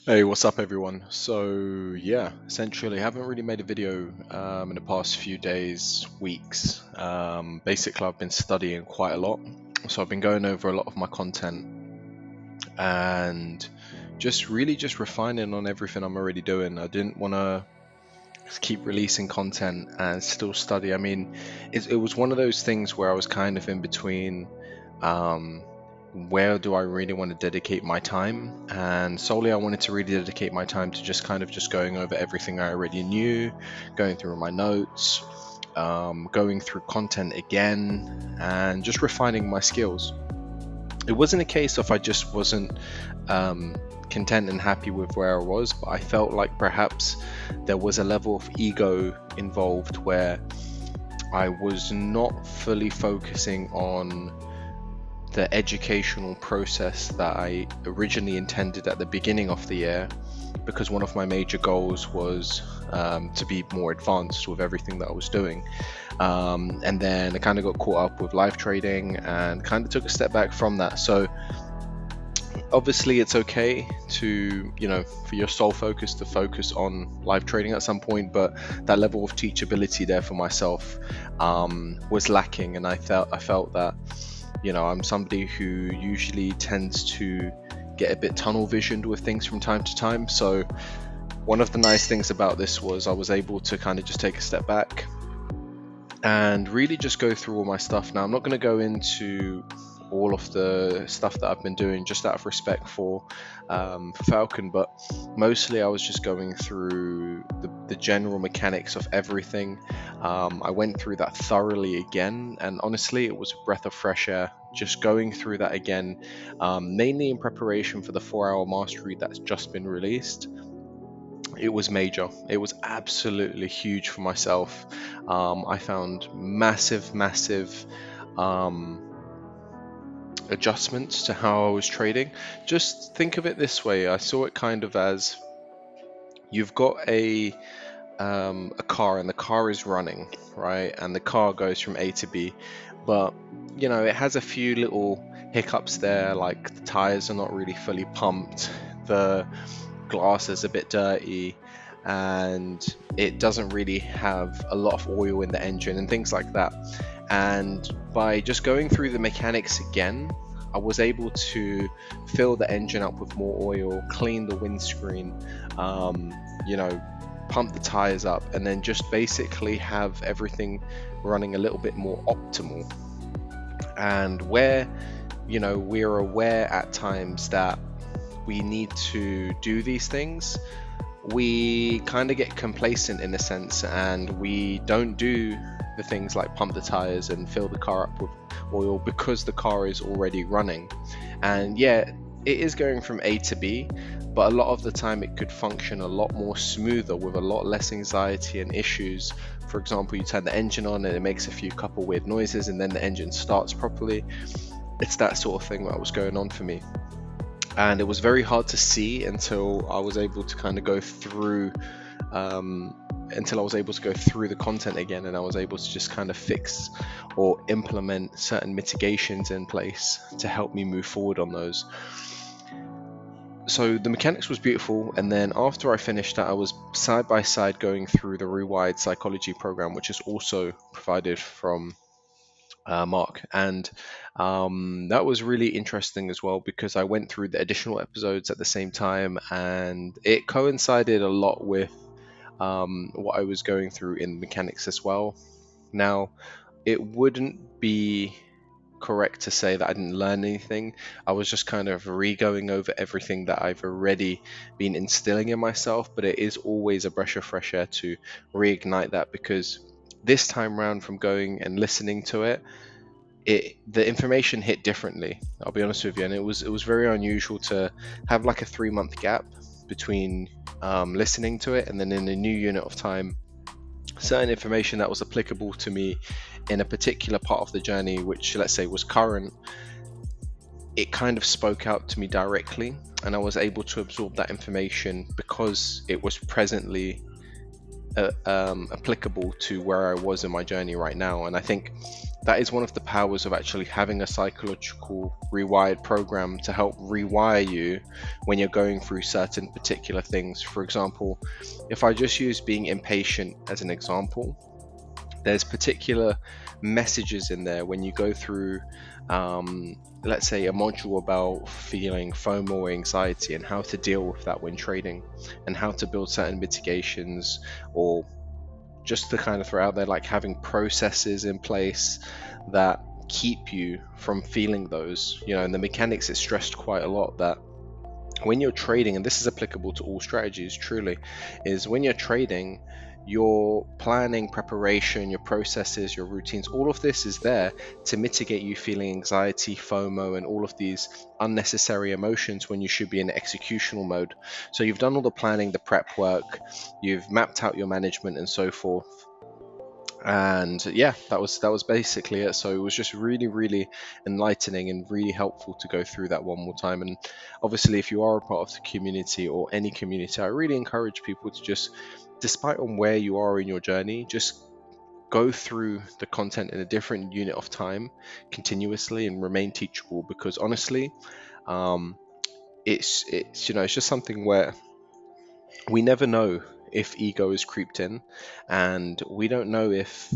Hey, what's up everyone? So yeah, essentially I haven't really made a video in the past few days, weeks. Basically I've been studying quite a lot. So I've been going over a lot of my content and just refining on everything I'm already doing. I didn't want to keep releasing content and still study. I mean, it was one of those things where I was kind of in between where do I really want to dedicate my time, and solely I wanted to really dedicate my time to just going over everything I already knew, going through my notes, going through content again, and just refining my skills. It wasn't a case of I just wasn't content and happy with where I was, but I felt like perhaps there was a level of ego involved where I was not fully focusing on the educational process that I originally intended at the beginning of the year, because one of my major goals was to be more advanced with everything that I was doing. And then I kind of got caught up with live trading and kind of took a step back from that. So obviously it's okay to, for your sole focus to focus on live trading at some point, but that level of teachability there for myself was lacking, and I felt that I'm somebody who usually tends to get a bit tunnel visioned with things from time to time. So one of the nice things about this was I was able to kind of just take a step back and really just go through all my stuff. Now I'm not going to go into all of the stuff that I've been doing just out of respect for Falcon, but mostly I was just going through the general mechanics of everything. I went through that thoroughly again, and honestly it was a breath of fresh air just going through that again, mainly in preparation for the 4-hour mastery that's just been released. It was major. It was absolutely huge for myself. I found massive adjustments to how I was trading. Just think of it this way. I saw it kind of as you've got a car, and the car is running, right? And the car goes from A to B, but it has a few little hiccups there, like the tires are not really fully pumped, the glass is a bit dirty, and it doesn't really have a lot of oil in the engine and things like that. And by just going through the mechanics again, I was able to fill the engine up with more oil, clean the windscreen, pump the tires up, and then just basically have everything running a little bit more optimal. And where we're aware at times that we need to do these things, we kind of get complacent in a sense, and we don't do the things like pump the tires and fill the car up with oil because the car is already running. And yeah, it is going from A to B, but a lot of the time it could function a lot more smoother with a lot less anxiety and issues. For example, you turn the engine on and it makes a couple weird noises, and then the engine starts properly. It's that sort of thing that was going on for me, and it was very hard to see until I was able to kind of go through the content again, and I was able to just kind of fix or implement certain mitigations in place to help me move forward on those. So the mechanics was beautiful, and then after I finished that, I was side by side going through the Rewired Psychology program, which is also provided from Mark, and that was really interesting as well, because I went through the additional episodes at the same time, and it coincided a lot with what I was going through in mechanics as well. Now, it wouldn't be correct to say that I didn't learn anything. I was just kind of re-going over everything that I've already been instilling in myself, but it is always a breath of fresh air to reignite that, because this time round, from going and listening to it, the information hit differently, I'll be honest with you, and it was very unusual to have like a 3-month gap between listening to it and then in a new unit of time, certain information that was applicable to me in a particular part of the journey, which let's say was current, it kind of spoke out to me directly, and I was able to absorb that information because it was presently applicable to where I was in my journey right now. And I think that is one of the powers of actually having a psychological rewired program to help rewire you when you're going through certain particular things. For example, if I just use being impatient as an example, there's particular messages in there when you go through let's say a module about feeling FOMO or anxiety and how to deal with that when trading, and how to build certain mitigations, or just to kind of throw out there, like having processes in place that keep you from feeling those, and the mechanics is stressed quite a lot that when you're trading, and this is applicable to all strategies truly, is when you're trading, your planning, preparation, your processes, your routines, all of this is there to mitigate you feeling anxiety, FOMO, and all of these unnecessary emotions when you should be in executional mode. So you've done all the planning, the prep work, you've mapped out your management and so forth. And yeah, that was basically it. So it was just really enlightening and really helpful to go through that one more time. And obviously, if you are a part of the community or any community, I really encourage people to just, despite on where you are in your journey, just go through the content in a different unit of time continuously and remain teachable, because honestly, it's just something where we never know if ego is creeped in, and we don't know if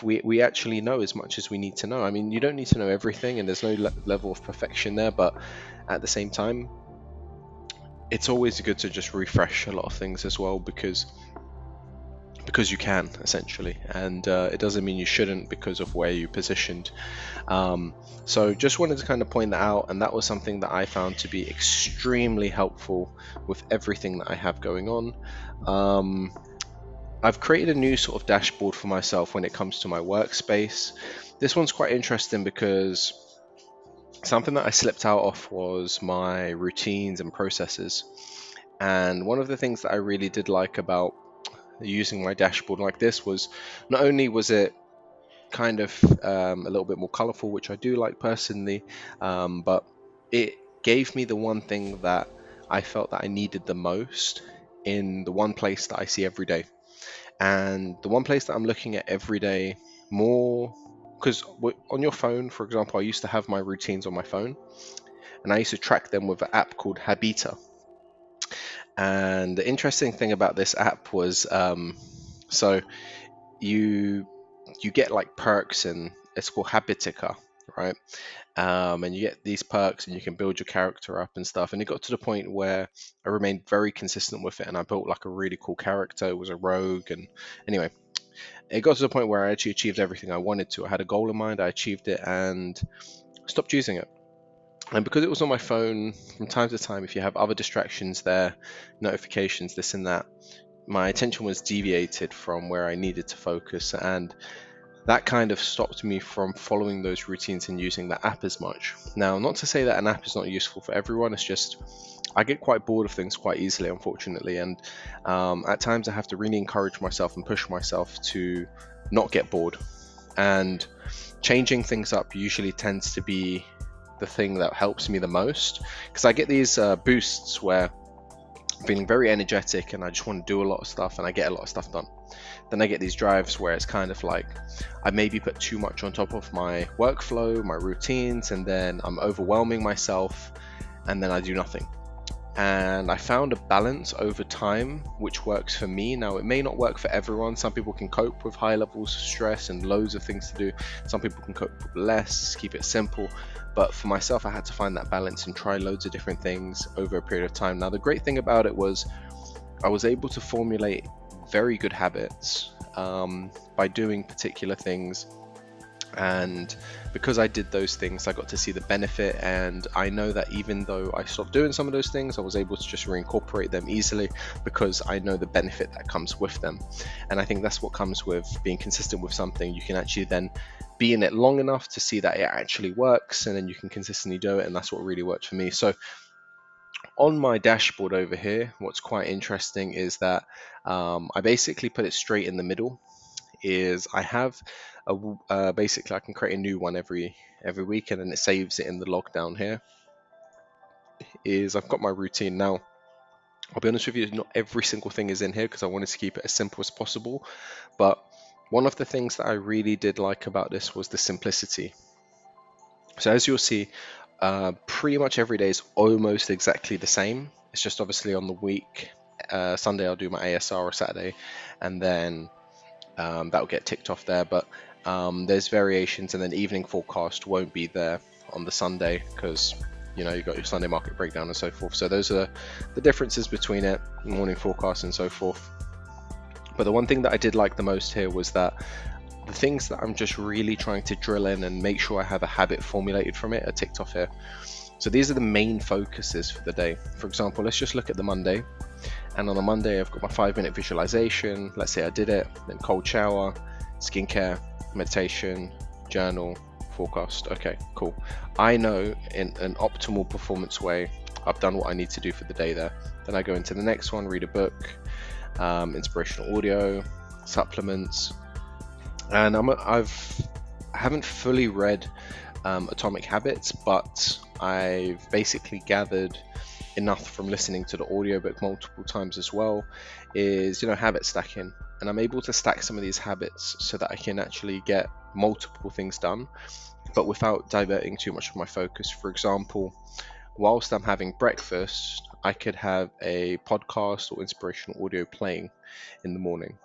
we actually know as much as we need to know. I mean, you don't need to know everything, and there's no level of perfection there, but at the same time, it's always good to just refresh a lot of things as well, because you can, essentially, and it doesn't mean you shouldn't because of where you're positioned. So just wanted to kind of point that out, and that was something that I found to be extremely helpful with everything that I have going on. I've created a new sort of dashboard for myself when it comes to my workspace. This one's quite interesting because something that I slipped out of was my routines and processes. And one of the things that I really did like about using my dashboard like this was, not only was it kind of a little bit more colorful, which I do like personally, but it gave me the one thing that I felt that I needed the most in the one place that I see every day. And the one place that I'm looking at every day more, because on your phone, for example, I used to have my routines on my phone, and I used to track them with an app called Habita. And the interesting thing about this app was, so you get like perks, and it's called Habitica, right? And you get these perks, and you can build your character up and stuff. And it got to the point where I remained very consistent with it, and I built like a really cool character. It was a rogue, and anyway, it got to the point where I actually achieved everything I wanted to. I had a goal in mind, I achieved it, and stopped using it. And because it was on my phone, from time to time, if you have other distractions there, notifications, this and that, my attention was deviated from where I needed to focus, and that kind of stopped me from following those routines and using the app as much. Now, not to say that an app is not useful for everyone, it's just I get quite bored of things quite easily, unfortunately, and at times I have to really encourage myself and push myself to not get bored. And changing things up usually tends to be the thing that helps me the most, because I get these boosts where I'm feeling very energetic and I just want to do a lot of stuff, and I get a lot of stuff done. Then I get these drives where it's kind of like I maybe put too much on top of my workflow, my routines, and then I'm overwhelming myself, and then I do nothing. And I found a balance over time which works for me. Now, it may not work for everyone. Some people can cope with high levels of stress and loads of things to do. Some people can cope with less, keep it simple. But for myself, I had to find that balance and try loads of different things over a period of time. Now, the great thing about it was I was able to formulate very good habits by doing particular things, and because I did those things, I got to see the benefit. And I know that even though I stopped doing some of those things, I was able to just reincorporate them easily because I know the benefit that comes with them. And I think that's what comes with being consistent with something. You can actually then be in it long enough to see that it actually works, and then you can consistently do it, and that's what really worked for me. So on my dashboard over here, what's quite interesting is that I basically put it straight in the middle. Is I have basically I can create a new one every week, and then it saves it in the log down here. Is I've got my routine now. I'll be honest with you, not every single thing is in here because I wanted to keep it as simple as possible. But one of the things that I really did like about this was the simplicity. So as you'll see, pretty much every day is almost exactly the same. It's just obviously on the week, Sunday I'll do my ASR or Saturday, and then that'll get ticked off there. But there's variations, and then evening forecast won't be there on the Sunday because you know, you've got your Sunday market breakdown and so forth. So those are the differences between it, morning forecast and so forth. But the one thing that I did like the most here was that the things that I'm just really trying to drill in and make sure I have a habit formulated from it are ticked off here. So these are the main focuses for the day. For example, let's just look at the Monday. And on the Monday, I've got my 5-minute visualization. Let's say I did it, then cold shower, skincare, meditation, journal, forecast. Okay, cool. I know in an optimal performance way, I've done what I need to do for the day there. Then I go into the next one, read a book, inspirational audio, supplements. And I haven't fully read Atomic Habits, but I've basically gathered enough from listening to the audiobook multiple times as well, is, you know, habit stacking. And I'm able to stack some of these habits so that I can actually get multiple things done, but without diverting too much of my focus. For example, whilst I'm having breakfast, I could have a podcast or inspirational audio playing in the morning,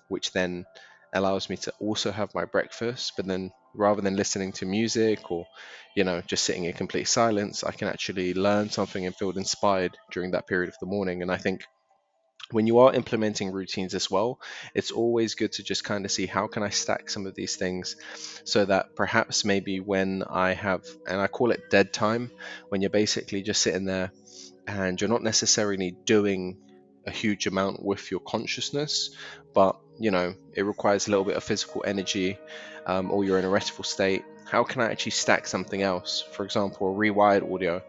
which then allows me to also have my breakfast, but then rather than listening to music or, you know, just sitting in complete silence, I can actually learn something and feel inspired during that period of the morning. And I think when you are implementing routines as well, it's always good to just kind of see how can I stack some of these things so that perhaps maybe when I have, and I call it dead time, when you're basically just sitting there and you're not necessarily doing a huge amount with your consciousness, but you know, it requires a little bit of physical energy, or you're in a restful state. How can I actually stack something else? For example, a rewired audio.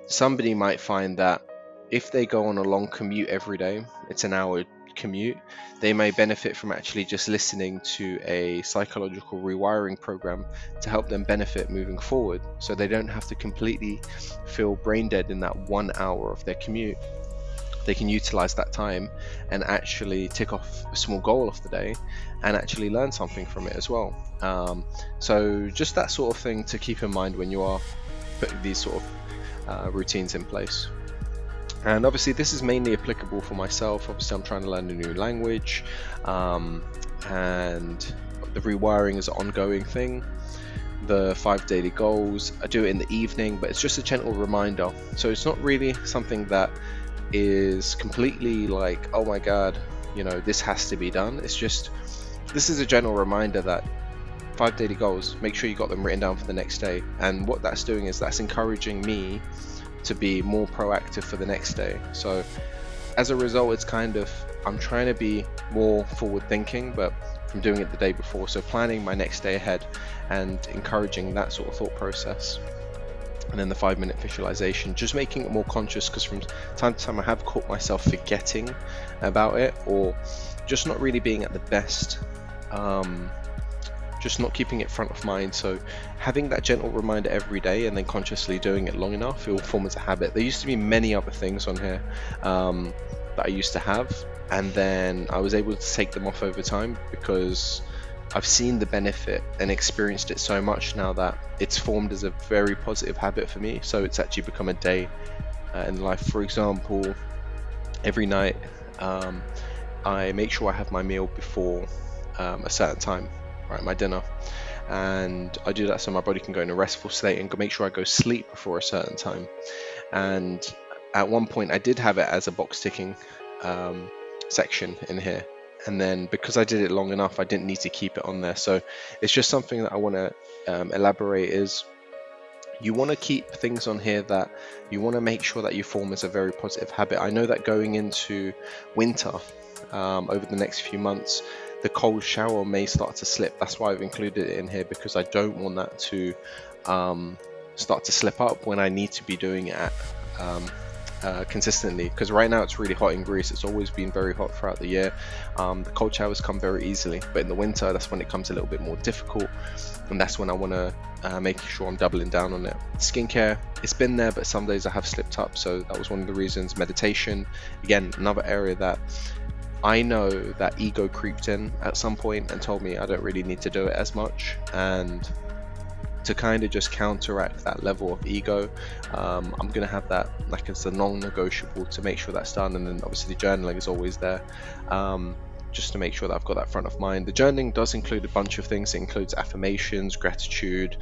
Somebody might find that if they go on a long commute every day, it's an hour commute, they may benefit from actually just listening to a psychological rewiring program to help them benefit moving forward, so they don't have to completely feel brain dead in that 1 hour of their commute. They can utilize that time and actually tick off a small goal of the day and actually learn something from it as well. So just that sort of thing to keep in mind when you are putting these sort of routines in place. And obviously this is mainly applicable for myself. Obviously I'm trying to learn a new language, and the rewiring is an ongoing thing. The 5 daily goals, I do it in the evening, but it's just a gentle reminder. So it's not really something that is completely like, oh my god, you know, this has to be done. It's just, this is a general reminder that 5 daily goals, make sure you got them written down for the next day. And what that's doing is that's encouraging me to be more proactive for the next day. So as a result, it's kind of, I'm trying to be more forward thinking, but from doing it the day before. So planning my next day ahead and encouraging that sort of thought process. And then the 5-minute visualization, just making it more conscious, because from time to time I have caught myself forgetting about it, or just not really being at the best, just not keeping it front of mind. So having that gentle reminder every day and then consciously doing it long enough, it will form as a habit. There used to be many other things on here that I used to have, and then I was able to take them off over time because I've seen the benefit and experienced it so much now that it's formed as a very positive habit for me. So it's actually become a day in life. For example, every night I make sure I have my meal before a certain time, right, my dinner, and I do that so my body can go in a restful state and make sure I go sleep before a certain time. And at one point I did have it as a box ticking section in here, and then because I did it long enough, I didn't need to keep it on there. So it's just something that I want to elaborate is, you want to keep things on here that you want to make sure that you form as a very positive habit. I know that going into winter, over the next few months, the cold shower may start to slip. That's why I've included it in here, because I don't want that to start to slip up when I need to be doing it consistently, because right now it's really hot in Greece. It's always been very hot throughout the year. The cold showers come very easily, but in the winter, that's when it comes a little bit more difficult, and that's when I want to make sure I'm doubling down on it. Skincare, it's been there, but some days I have slipped up, so that was one of the reasons. Meditation, again, another area that I know that ego creeped in at some point and told me I don't really need to do it as much, and to kind of just counteract that level of ego, I'm gonna have that like as a non-negotiable to make sure that's done. And then obviously the journaling is always there, just to make sure that I've got that front of mind. The journaling does include a bunch of things. It includes affirmations, gratitude,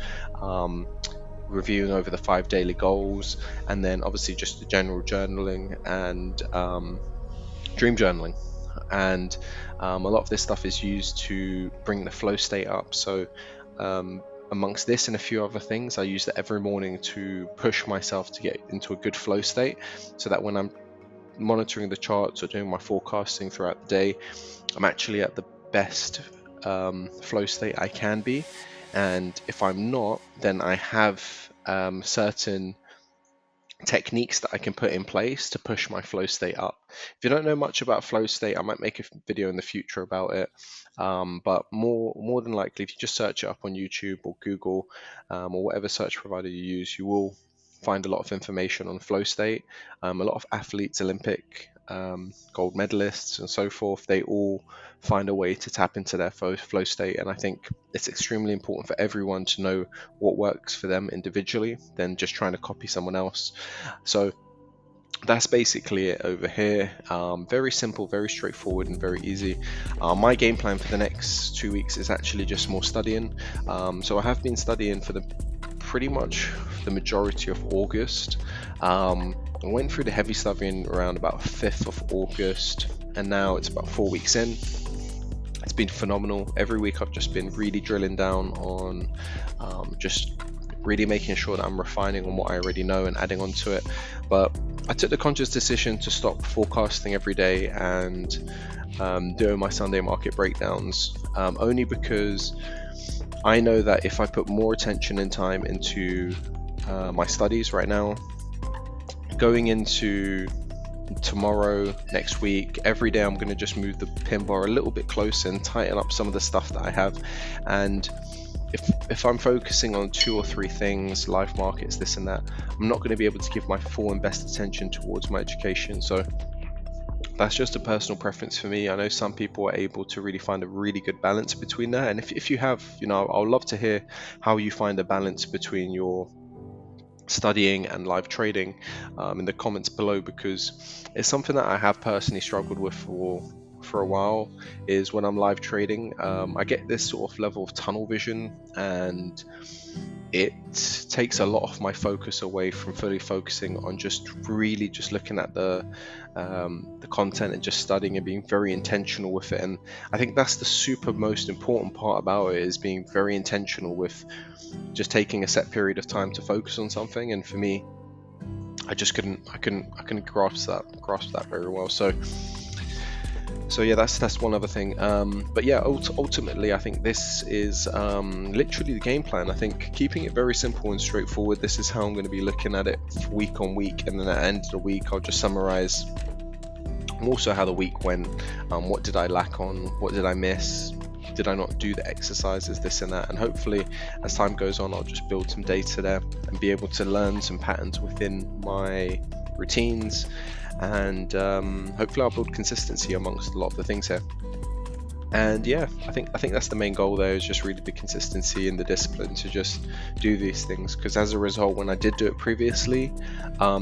reviewing over the 5 daily goals, and then obviously just the general journaling and dream journaling. And a lot of this stuff is used to bring the flow state up. So amongst this and a few other things, I use it every morning to push myself to get into a good flow state, so that when I'm monitoring the charts or doing my forecasting throughout the day, I'm actually at the best flow state I can be. And if I'm not, then I have certain techniques that I can put in place to push my flow state up. If you don't know much about flow state, I might make a video in the future about it, but more than likely, if you just search it up on YouTube or Google, or whatever search provider you use, you will find a lot of information on flow state. A lot of athletes, Olympic gold medalists and so forth, they all find a way to tap into their flow state, and I think it's extremely important for everyone to know what works for them individually than just trying to copy someone else. So that's basically it over here. Very simple, very straightforward, and very easy. My game plan for the next 2 weeks is actually just more studying. So I have been studying for pretty much the majority of August. I went through the heavy studying around about 5th of August, and now it's about 4 weeks in. It's been phenomenal. Every week I've just been really drilling down on just really making sure that I'm refining on what I already know and adding on to it. But I took the conscious decision to stop forecasting every day and doing my Sunday market breakdowns, only because I know that if I put more attention and time into my studies right now, going into tomorrow, next week, every day I'm going to just move the pin bar a little bit closer and tighten up some of the stuff that I have. And if I'm focusing on 2 or 3 things, live markets, this and that, I'm not going to be able to give my full and best attention towards my education. So that's just a personal preference for me. I know some people are able to really find a really good balance between that, and if you have, I'd love to hear how you find a balance between your studying and live trading in the comments below, because it's something that I have personally struggled with for a while. Is when I'm live trading, I get this sort of level of tunnel vision, and it takes a lot of my focus away from fully focusing on just really just looking at the content and just studying and being very intentional with it. And I think that's the super most important part about it, is being very intentional with just taking a set period of time to focus on something. And for me, I just couldn't grasp that very well. So yeah, that's one other thing. But yeah, ultimately, I think this is literally the game plan. I think keeping it very simple and straightforward. This is how I'm going to be looking at it week on week, and then at the end of the week, I'll just summarize also how the week went. What did I lack on? What did I miss? Did I not do the exercises, this and that? And hopefully, as time goes on, I'll just build some data there and be able to learn some patterns within my routines. And hopefully I'll build consistency amongst a lot of the things here. And yeah, I think that's the main goal there, is just really the consistency and the discipline to just do these things, because as a result, when I did do it previously,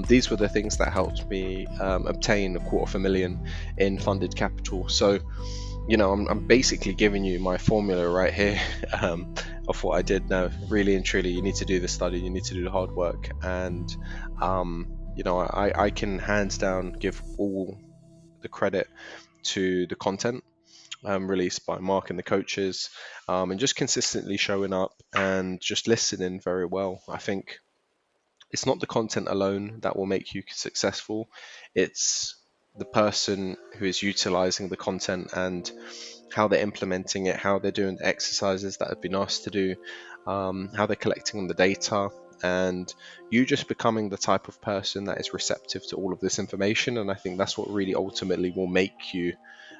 these were the things that helped me obtain $250,000 in funded capital. So I'm basically giving you my formula right here of what I did. Now, really and truly, you need to do the study, you need to do the hard work, and I can hands down give all the credit to the content released by Mark and the coaches, and just consistently showing up and just listening very well. I think it's not the content alone that will make you successful. It's the person who is utilizing the content and how they're implementing it, how they're doing the exercises that have been asked to do, how they're collecting the data, and you just becoming the type of person that is receptive to all of this information. And I think that's what really ultimately will make you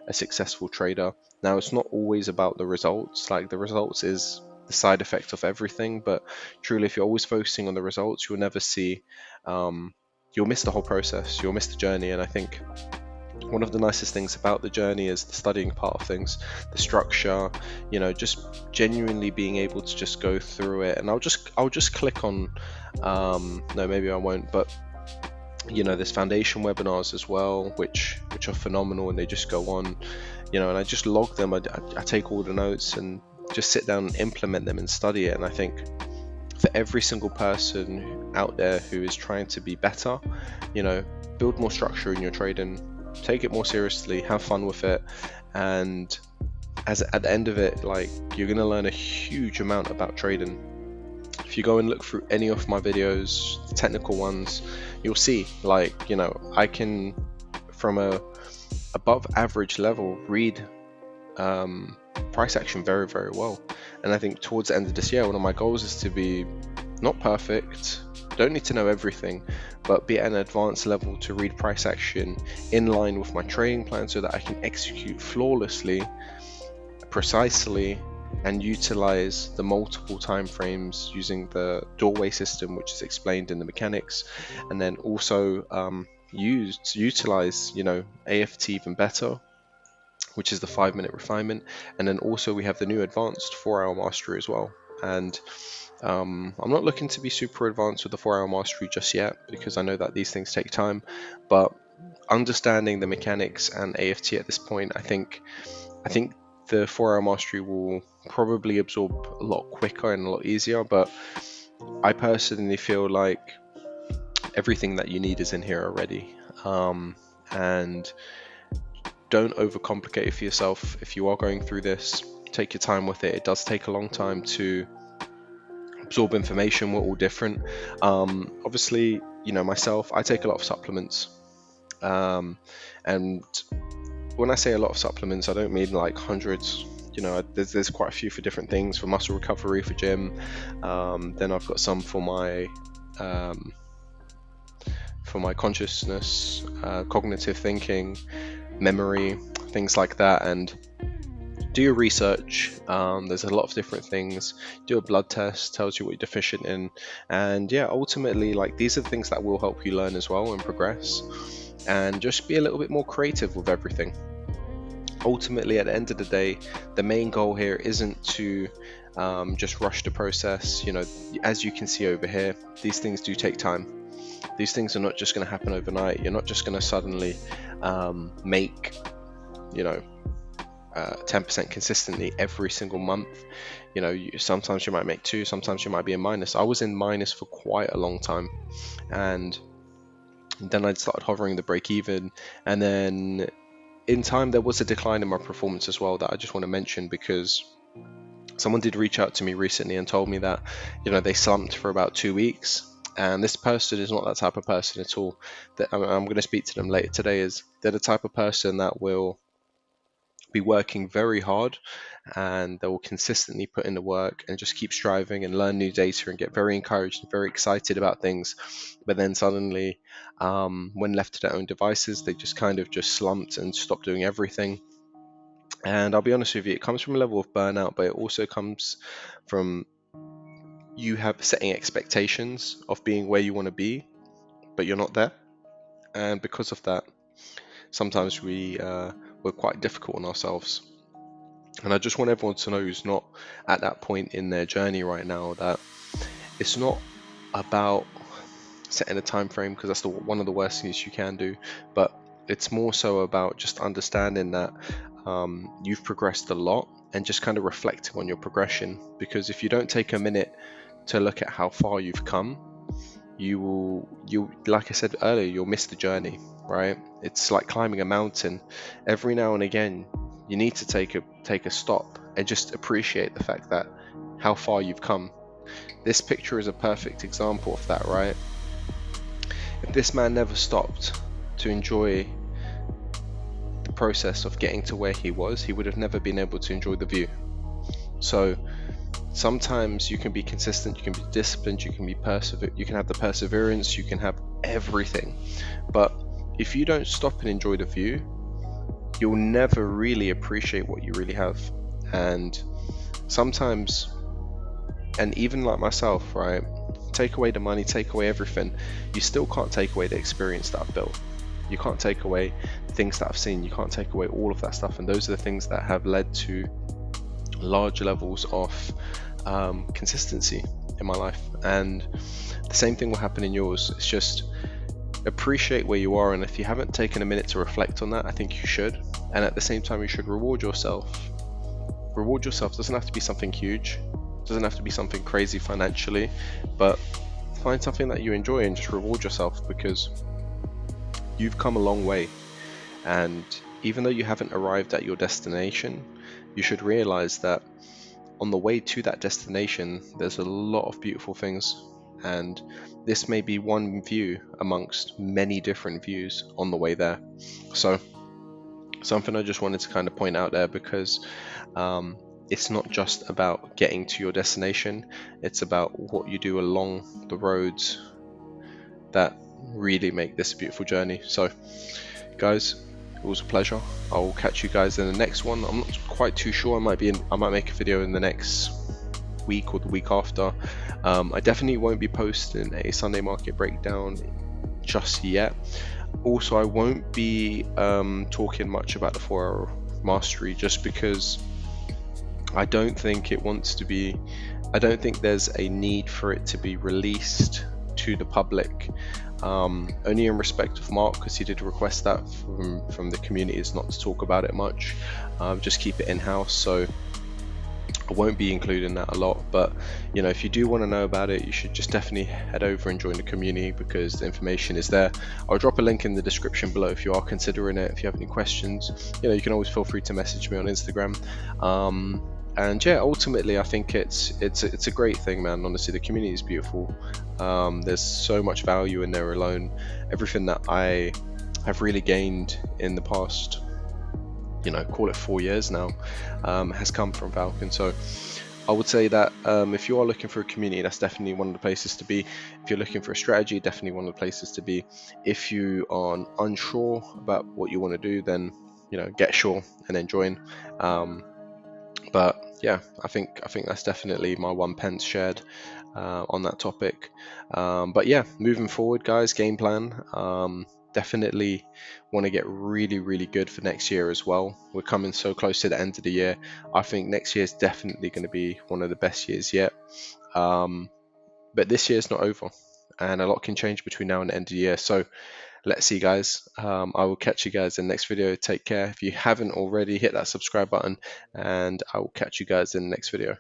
a successful trader. Now, it's not always about the results. Like, the results is the side effect of everything, but truly, if you're always focusing on the results, you'll never see, you'll miss the whole process, you'll miss the journey. And I think one of the nicest things about the journey is the studying part of things, the structure, just genuinely being able to just go through it. And I'll just click on, no, maybe I won't, but there's foundation webinars as well, which are phenomenal, and they just go on, and I just log them. I take all the notes and just sit down and implement them and study it. And I think for every single person out there who is trying to be better, build more structure in your trading, take it more seriously, have fun with it, and at the end of it, like, you're going to learn a huge amount about trading. If you go and look through any of my videos, the technical ones, you'll see, like, I can, from a above average level, read price action very, very well. And I think towards the end of this year, one of my goals is to be not perfect, don't need to know everything, but be at an advanced level to read price action in line with my trading plan, so that I can execute flawlessly, precisely, and utilize the multiple time frames using the doorway system, which is explained in the mechanics, and then also utilize AFT even better, which is the 5-minute refinement. And then also we have the new advanced 4-hour mastery as well. And I'm not looking to be super advanced with the 4-hour mastery just yet, because I know that these things take time, but understanding the mechanics and AFT at this point, I think the 4-hour mastery will probably absorb a lot quicker and a lot easier. But I personally feel like everything that you need is in here already, and don't overcomplicate it for yourself. If you are going through this, take your time with it. It does take a long time to absorb information. We're all different. Obviously, myself, I take a lot of supplements, and when I say a lot of supplements, I don't mean like hundreds. There's quite a few for different things, for muscle recovery, for gym. Then I've got some for my consciousness, cognitive thinking, memory, things like that. And do your research. There's a lot of different things. Do a blood test, tells you what you're deficient in. And yeah, ultimately, like, these are the things that will help you learn as well and progress, and just be a little bit more creative with everything. Ultimately, at the end of the day, the main goal here isn't to just rush the process. As you can see over here, these things do take time. These things are not just going to happen overnight. You're not just going to suddenly make 10% consistently every single month. Sometimes you might make 2, sometimes you might be in minus. I was in minus for quite a long time, and then I started hovering the break even, and then in time there was a decline in my performance as well that I just want to mention, because someone did reach out to me recently and told me that they slumped for about 2 weeks. And this person is not that type of person at all. That I'm going to speak to them later today. They're the type of person that will be working very hard, and they will consistently put in the work and just keep striving and learn new data and get very encouraged and very excited about things. But then suddenly, when left to their own devices, they just kind of just slumped and stopped doing everything. And I'll be honest with you, it comes from a level of burnout, but it also comes from you have setting expectations of being where you want to be, but you're not there. And because of that, sometimes we're quite difficult on ourselves. And I just want everyone to know who's not at that point in their journey right now, that it's not about setting a time frame, because that's one of the worst things you can do, but it's more so about just understanding that you've progressed a lot, and just kind of reflecting on your progression. Because if you don't take a minute to look at how far you've come, you like I said earlier, you'll miss the journey, right? It's like climbing a mountain. Every now and again, you need to take a stop and just appreciate the fact that how far you've come. This picture is a perfect example of that, right? If this man never stopped to enjoy the process of getting to where he was, he would have never been able to enjoy the view. So Sometimes you can be consistent, you can be disciplined, you can be you can have the perseverance, you can have everything, but if you don't stop and enjoy the view, you'll never really appreciate what you really have. And sometimes, and even like myself, right, take away the money, take away everything, you still can't take away the experience that I've built. You can't take away things that I've seen, you can't take away all of that stuff, and those are the things that have led to large levels of consistency in my life. And the same thing will happen in yours. It's just appreciate where you are, and if you haven't taken a minute to reflect on that, I think you should. And at the same time, you should reward yourself. Reward yourself. Doesn't have to be something huge, doesn't have to be something crazy financially, but find something that you enjoy and just reward yourself, because you've come a long way. And even though you haven't arrived at your destination, you should realize that on the way to that destination, there's a lot of beautiful things, and this may be one view amongst many different views on the way there. So something I just wanted to kind of point out there, because it's not just about getting to your destination, it's about what you do along the roads that really make this a beautiful journey. So guys, it was a pleasure. I'll catch you guys in the next one. I'm not quite too sure. I might make a video in the next week or the week after. I definitely won't be posting a Sunday market breakdown just yet. Also, I won't be talking much about the 4-hour mastery, just because I don't think there's a need for it to be released to the public, only in respect of Mark, because he did request that from the communities not to talk about it much, just keep it in-house. So I won't be including that a lot, but you know, if you do want to know about it, you should just definitely head over and join the community, because the information is there. I'll drop a link in the description below if you are considering it. If you have any questions, you know, you can always feel free to message me on Instagram. And yeah, ultimately I think it's a great thing, man. Honestly, the community is beautiful. There's so much value in there alone. Everything that I have really gained in the past, you know, call it 4 years now, has come from Falcon. So I would say that if you are looking for a community, that's definitely one of the places to be. If you're looking for a strategy, definitely one of the places to be. If you are unsure about what you want to do, then you know, get sure and then join. But yeah, I think that's definitely my 1 pence shared on that topic. But yeah, moving forward, guys, game plan. Definitely want to get really good for next year as well. We're coming so close to the end of the year. I think next year is definitely going to be one of the best years yet. But this year is not over, and a lot can change between now and the end of the year. So let's see, guys. I will catch you guys in the next video. Take care. If you haven't already, hit that subscribe button, and I will catch you guys in the next video.